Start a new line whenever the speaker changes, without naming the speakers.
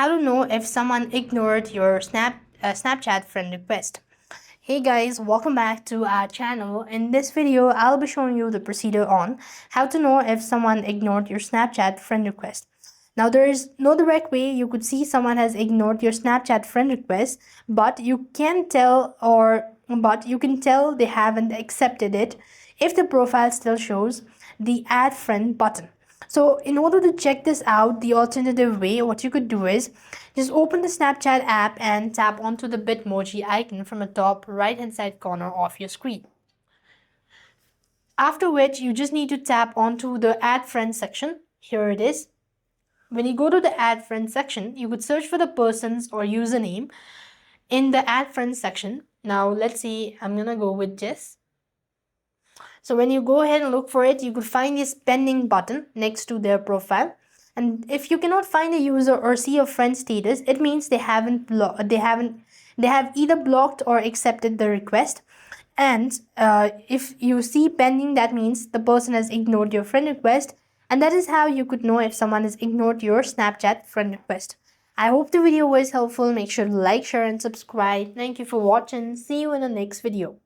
How to know if someone ignored your Snapchat friend request. Hey guys, welcome back to our channel. In this video, I'll be showing you the procedure on how to know if someone ignored your Snapchat friend request. Now, there is no direct way you could see someone has ignored your Snapchat friend request, but you can tell they haven't accepted it if the profile still shows the add friend button. So in order to check this out, the alternative way, what you could do is just open the Snapchat app and tap onto the Bitmoji icon from the top right hand side corner of your screen. After which, you just need to tap onto the add friend section. Here it is. When you go to the add friend section, you could search for the person's or username in the add friend section. Now let's see, I'm gonna go with Jess. So when you go ahead and look for it, you could find this pending button next to their profile. And if you cannot find a user or see a friend status, it means they have either blocked or accepted the request. And if you see pending, that means the person has ignored your friend request. And that is how you could know if someone has ignored your Snapchat friend request. I hope the video was helpful. Make sure to like, share, and subscribe. Thank you for watching. See you in the next video.